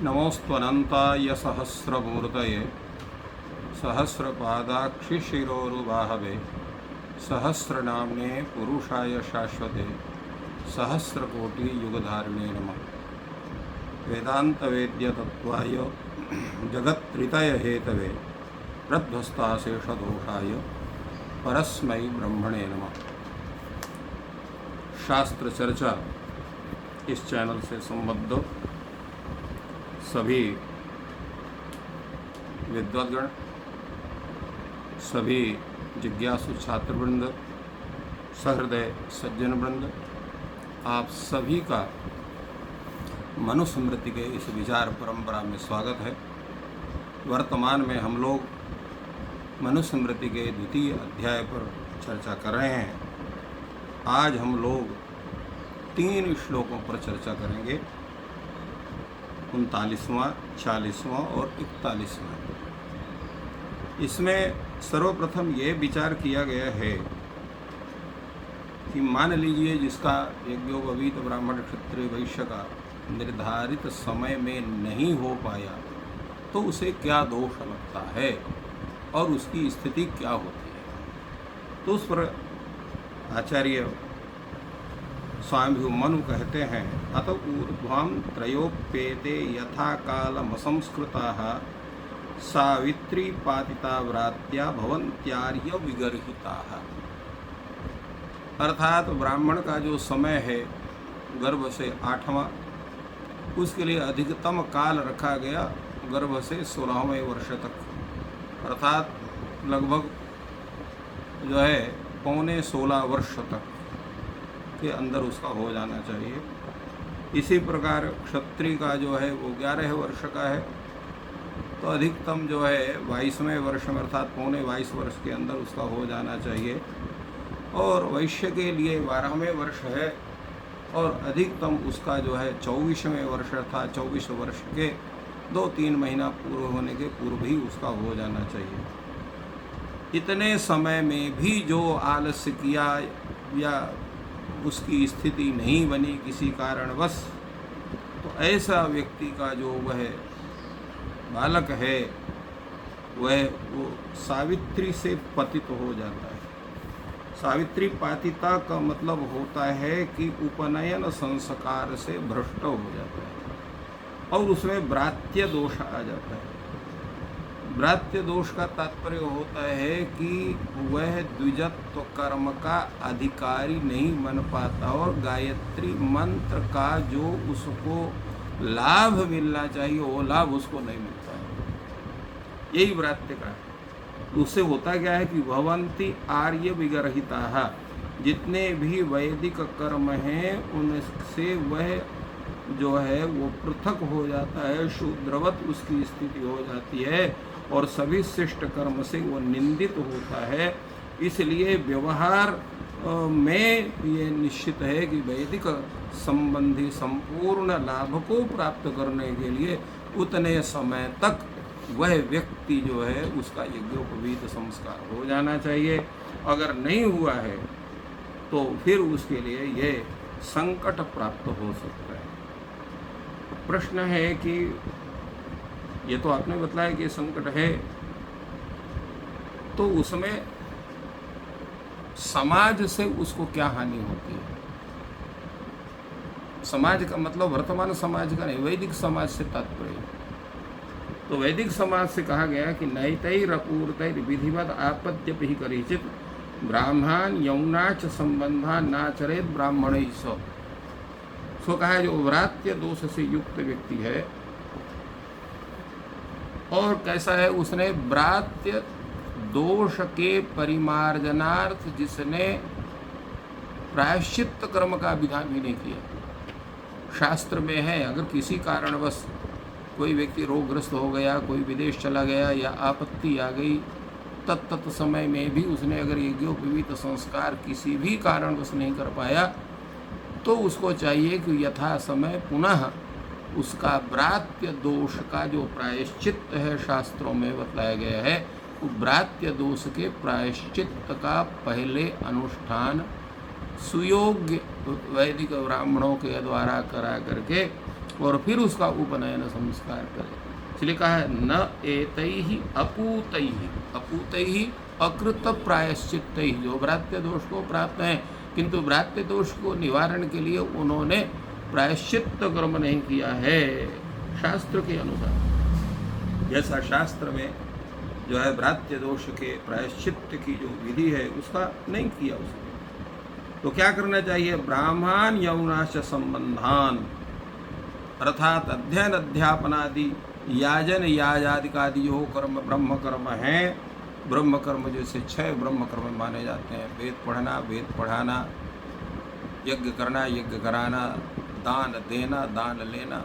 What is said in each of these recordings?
नमोऽस्त्वनन्ताय सहस्रमूर्तये सहस्रपादाक्षिशिरोरुबाहवे सहस्रनाम्ने पुरुषाय शाश्वते सहस्रकोटियुगधारिणे नमः। वेदान्तवेद्यतत्त्वाय जगत्त्रितयहेतवे प्रध्वस्ताशेषदोषाय परस्मै ब्रह्मणे नमः। शास्त्र चर्चा इस चैनल से संबद्ध सभी विद्वद्गण, सभी जिज्ञासु छात्रवृंद, सहृदय सज्जनवृंद, आप सभी का मनुस्मृति के इस विचार परंपरा में स्वागत है। वर्तमान में हम लोग मनुस्मृति के द्वितीय अध्याय पर चर्चा कर रहे हैं। आज हम लोग 3 श्लोकों पर चर्चा करेंगे, 39वां, 40वां और 41वां। इसमें सर्वप्रथम ये विचार किया गया है कि मान लीजिए जिसका यज्ञोपवीत ब्राह्मण क्षत्रिय वैश्य का निर्धारित समय में नहीं हो पाया तो उसे क्या दोष लगता है और उसकी स्थिति क्या होती है। तो उस पर आचार्य स्वामी मनु कहते हैं, अत ऊर्ध्वं त्रयोप्येते यथा कालमसंस्कृताः सावित्री पातिता व्रात्या भवन्त्यार्य विगर्हिताः। अर्थात ब्राह्मण का जो समय है गर्भ से 8वां, उसके लिए अधिकतम काल रखा गया गर्भ से 16वें वर्ष तक, अर्थात लगभग जो है 15-16 वर्ष तक के अंदर उसका हो जाना चाहिए। इसी प्रकार क्षत्रिय का जो है वो 11 वर्ष का है तो अधिकतम जो है 22वें वर्ष में अर्थात 22 वर्ष के अंदर उसका हो जाना चाहिए। और वैश्य के लिए 12वें वर्ष है और अधिकतम उसका जो है 24वें वर्ष था, 24 वर्ष के 2-3 महीना पूर्व होने के पूर्व ही उसका हो जाना चाहिए। इतने समय में भी जो आलस्य किया या उसकी स्थिति नहीं बनी किसी कारणवश, तो ऐसा व्यक्ति का जो वह बालक है वो सावित्री से पतित हो जाता है। सावित्री पातिता का मतलब होता है कि उपनयन संस्कार से भ्रष्ट हो जाता है और उसमें व्रात्य दोष आ जाता है। व्रात्य दोष का तात्पर्य होता है कि वह द्विजत्व कर्म का अधिकारी नहीं बन पाता और गायत्री मंत्र का जो उसको लाभ मिलना चाहिए वो लाभ उसको नहीं मिलता है। यही व्रात्य का है। उससे होता क्या है कि भवन्ति आर्य विगर्हिताः, जितने भी वैदिक कर्म हैं उनसे वह जो है वो पृथक हो जाता है, शूद्रवत उसकी स्थिति हो जाती है और सभी शिष्ट कर्म से वो निंदित होता है। इसलिए व्यवहार में ये निश्चित है कि वैदिक संबंधी संपूर्ण लाभ को प्राप्त करने के लिए उतने समय तक वह व्यक्ति जो है उसका यज्ञोपवीत संस्कार हो जाना चाहिए। अगर नहीं हुआ है तो फिर उसके लिए ये संकट प्राप्त हो सकता है। प्रश्न है कि ये तो आपने बताया कि संकट है, तो उसमें समाज से उसको क्या हानि होती है। समाज का मतलब वर्तमान समाज का नहीं, वैदिक समाज से तात्पर्य। तो वैदिक समाज से कहा गया कि नैतैरपूर्तैर विधिवत आपत्त्यपि करिचित ब्राह्मणान यौनाच संबंधान नाचरेत ब्राह्मणैः सह। सो कहा जो व्रात्य दोष से युक्त व्यक्ति है और कैसा है, उसने व्रात्य दोष के परिमार्जनार्थ जिसने प्रायश्चित्त कर्म का विधान भी नहीं किया। शास्त्र में है अगर किसी कारणवश कोई व्यक्ति रोगग्रस्त हो गया, कोई विदेश चला गया या आपत्ति आ गई, तत्त समय में भी उसने अगर यज्ञोपवीत संस्कार किसी भी कारणवश नहीं कर पाया तो उसको चाहिए कि यथा समय पुनः उसका व्रात्य दोष का जो प्रायश्चित्त है शास्त्रों में बताया गया है, वो व्रात्य दोष के प्रायश्चित्त का पहले अनुष्ठान सुयोग्य वैदिक ब्राह्मणों के द्वारा करा करके और फिर उसका उपनयन संस्कार करे। इसलिए कहा है न एतैहि अपूतैहि, अपूतैहि अकृत प्रायश्चित्तैहि, जो भ्रात्य दोष को प्राप्त हैं किंतु भ्रात्य दोष को निवारण के लिए उन्होंने प्रायश्चित्त कर्म नहीं किया है शास्त्र के अनुसार। जैसा शास्त्र में जो है भ्रात्य दोष के प्रायश्चित्त की जो विधि है उसका नहीं किया उसने, तो क्या करना चाहिए? ब्राह्मण यौनाश संबंधान, अर्थात अध्ययन अध्यापनादि याजन याजादि का आदि जो कर्म ब्रह्म कर्म है, ब्रह्म कर्म जैसे 6 ब्रह्म कर्म माने जाते हैं, वेद पढ़ना, वेद पढ़ाना, यज्ञ करना, यज्ञ कराना, दान देना, दान लेना,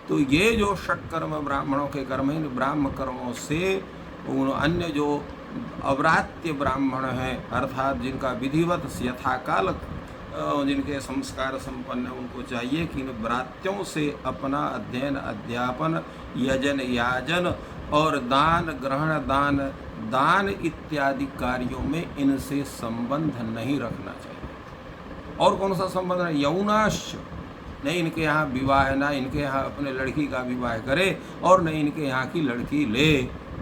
तो ये जो षटकर्म ब्राह्मणों के कर्म इन ब्राह्म कर्मों से उन अन्य जो अव्रात्य ब्राह्मण हैं अर्थात जिनका विधिवत यथाकाल जिनके संस्कार संपन्न उनको चाहिए कि इन व्रात्यों से अपना अध्ययन अध्यापन यजन याजन और दान ग्रहण दान इत्यादि कार्यों में इनसे संबंध नहीं रखना चाहिए। और कौन सा संबंध है? यौनाश, नहीं इनके यहाँ विवाह, ना इनके यहाँ अपने लड़की का विवाह करे और नहीं इनके यहाँ की लड़की ले,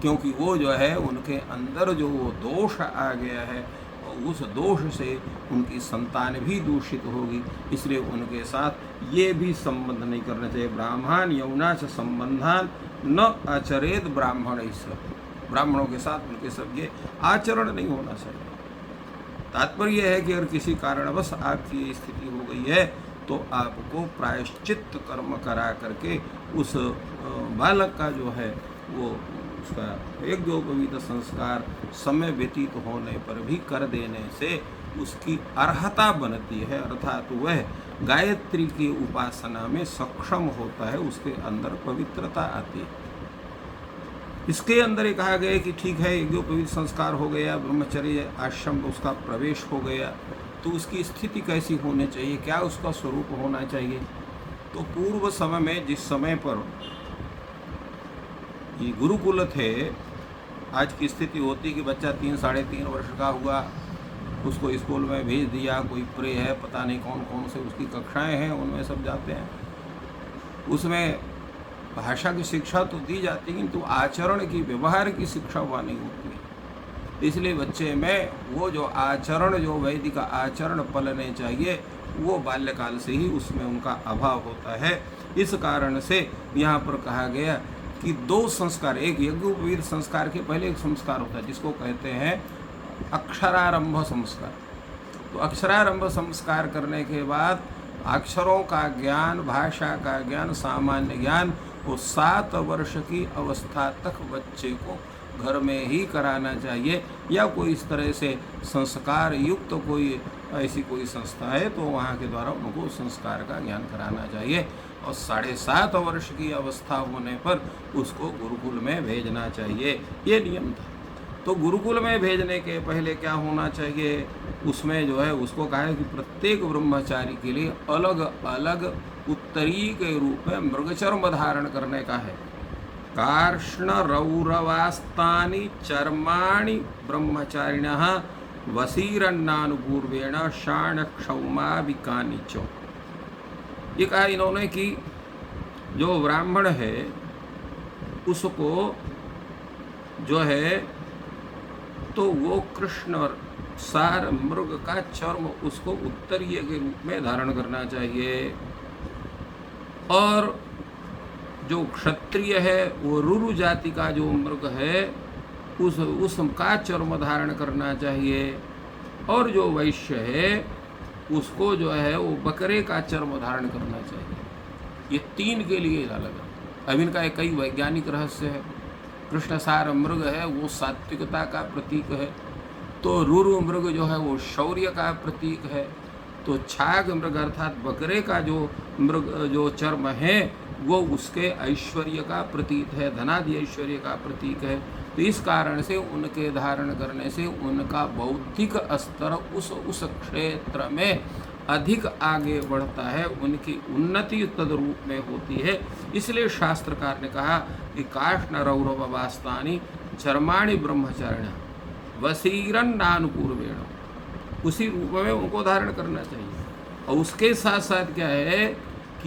क्योंकि वो जो है उनके अंदर जो वो दोष आ गया है उस दोष से उनकी संतान भी दूषित होगी, इसलिए उनके साथ ये भी संबंध नहीं करना चाहिए। ब्राह्मण यौनाच संबंधान न आचरेत ब्राह्मण, इस ब्राह्मणों के साथ उनके सब ये आचरण नहीं होना चाहिए। तात्पर्य है कि अगर किसी कारणवश आपकी स्थिति हो गई है तो आपको प्रायश्चित्त कर्म करा करके उस बालक का जो है वो उसका यज्ञोपवीत संस्कार समय व्यतीत होने पर भी कर देने से उसकी अर्हता बनती है, अर्थात वह गायत्री की उपासना में सक्षम होता है, उसके अंदर पवित्रता आती है। इसके अंदर ये कहा गया कि ठीक है यज्ञोपवीत संस्कार हो गया, ब्रह्मचर्य आश्रम उसका प्रवेश हो गया, तो उसकी स्थिति कैसी होनी चाहिए, क्या उसका स्वरूप होना चाहिए? तो पूर्व समय में जिस समय पर ये गुरुकुल थे, आज की स्थिति होती कि बच्चा 3-3.5 वर्ष का हुआ, उसको स्कूल में भेज दिया, कोई प्रे है, पता नहीं कौन कौन से उसकी कक्षाएं हैं, उनमें सब जाते हैं। उसमें भाषा की शिक्षा तो दी जाती है किंतु आचरण की, व्यवहार की शिक्षा वहाँ नहीं होती। इसलिए बच्चे में वो जो आचरण, जो वैदिक आचरण पलने चाहिए, वो बाल्यकाल से ही उसमें उनका अभाव होता है। इस कारण से यहाँ पर कहा गया कि 2 संस्कार, एक यज्ञोपवीत संस्कार के पहले एक संस्कार होता है जिसको कहते हैं अक्षरारंभ संस्कार। तो अक्षरारंभ संस्कार करने के बाद अक्षरों का ज्ञान, भाषा का ज्ञान, सामान्य ज्ञान वो 7 वर्ष की अवस्था तक बच्चे को घर में ही कराना चाहिए, या कोई इस तरह से संस्कार युक्त कोई ऐसी कोई संस्था है तो वहाँ के द्वारा उनको संस्कार का ज्ञान कराना चाहिए। और 7.5 वर्ष की अवस्था होने पर उसको गुरुकुल में भेजना चाहिए, ये नियम था। तो गुरुकुल में भेजने के पहले क्या होना चाहिए, उसमें जो है उसको कहा है कि प्रत्येक ब्रह्मचारी के लिए अलग अलग उत्तरी के रूप में मृगचर्म धारण करने का है। कार्ष्ण रौरवास्तानि चर्माणि ब्रह्मचारिणः वसीरन्नानुपूर्वेण शाण क्षौमाविकानि च। ये कहा इन्होंने कि जो ब्राह्मण है उसको जो है तो वो कृष्ण सार मृग का चर्म उसको उत्तरीय के रूप में धारण करना चाहिए, और जो क्षत्रिय है वो रुरु जाति का जो मृग है उसका चर्म धारण करना चाहिए, और जो वैश्य है उसको जो है वो बकरे का चर्म धारण करना चाहिए। ये 3 के लिए अलग है। अब इनका एक कई वैज्ञानिक रहस्य है। कृष्ण सार मृग है वो सात्विकता का प्रतीक है, तो रुरु मृग जो है वो शौर्य का प्रतीक है, तो छाग मृग अर्थात बकरे का जो मृग जो चर्म है वो उसके ऐश्वर्य का प्रतीक है, धनादि ऐश्वर्य का प्रतीक है। तो इस कारण से उनके धारण करने से उनका बौद्धिक स्तर उस क्षेत्र में अधिक आगे बढ़ता है, उनकी उन्नति तद्रूप में होती है। इसलिए शास्त्रकार ने कहा कि काष्ण रौरवास्तानि चर्माणि ब्रह्मचारिण वसीरन्नानुपूर्वेण, उसी रूप में उनको धारण करना चाहिए। और उसके साथ साथ क्या है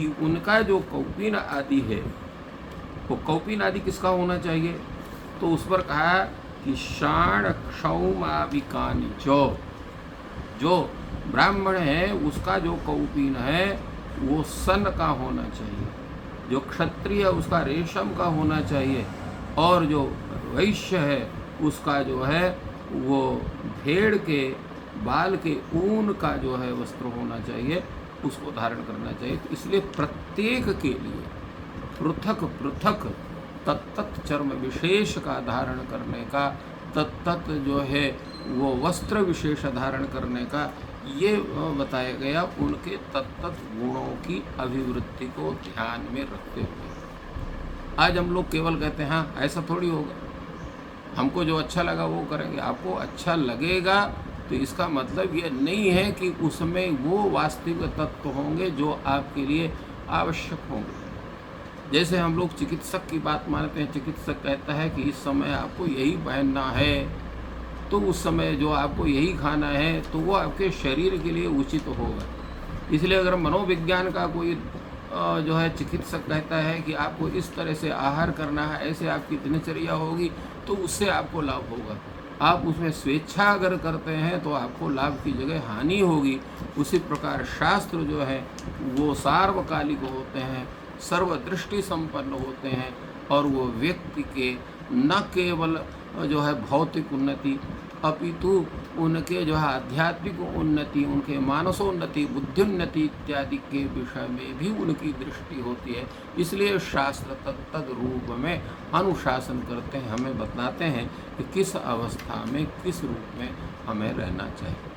कि उनका जो कौपीन आदि है वो कौपीन आदि किसका होना चाहिए, तो उस पर कहा कि शाण क्षौमाविकानि जो ब्राह्मण है उसका जो कौपीन है वो सन का होना चाहिए, जो क्षत्रिय है उसका रेशम का होना चाहिए, और जो वैश्य है उसका जो है वो भेड़ के बाल के ऊन का जो है वस्त्र होना चाहिए, उसको धारण करना चाहिए। तो इसलिए प्रत्येक के लिए पृथक पृथक तत्त चर्म विशेष का धारण करने का, तत्त जो है वो वस्त्र विशेष धारण करने का, ये बताया गया उनके तत्त गुणों की अभिवृद्धि को ध्यान में रखते हुए। आज हम लोग केवल कहते हैं हाँ ऐसा थोड़ी होगा, हमको जो अच्छा लगा वो करेंगे। आपको अच्छा लगेगा तो इसका मतलब ये नहीं है कि उसमें वो वास्तविक तत्व होंगे जो आपके लिए आवश्यक होंगे। जैसे हम लोग चिकित्सक की बात मानते हैं, चिकित्सक कहता है कि इस समय आपको यही पहनना है, तो उस समय जो आपको यही खाना है, तो वो आपके शरीर के लिए उचित होगा। इसलिए अगर मनोविज्ञान का कोई जो है चिकित्सक कहता है कि आपको इस तरह से आहार करना है, ऐसे आपकी दिनचर्या होगी, तो उससे आपको लाभ होगा। आप उसमें स्वेच्छा अगर करते हैं तो आपको लाभ की जगह हानि होगी। उसी प्रकार शास्त्र जो है वो सार्वकालिक होते हैं, सर्वदृष्टि संपन्न होते हैं, और वो व्यक्ति के न केवल जो है भौतिक उन्नति अपितु उनके जो है आध्यात्मिक उन्नति, उनके मानसोन्नति, बुद्धिन्नति इत्यादि के विषय में भी उनकी दृष्टि होती है। इसलिए शास्त्र तत्त रूप में अनुशासन करते हैं, हमें बताते हैं कि किस अवस्था में किस रूप में हमें रहना चाहिए।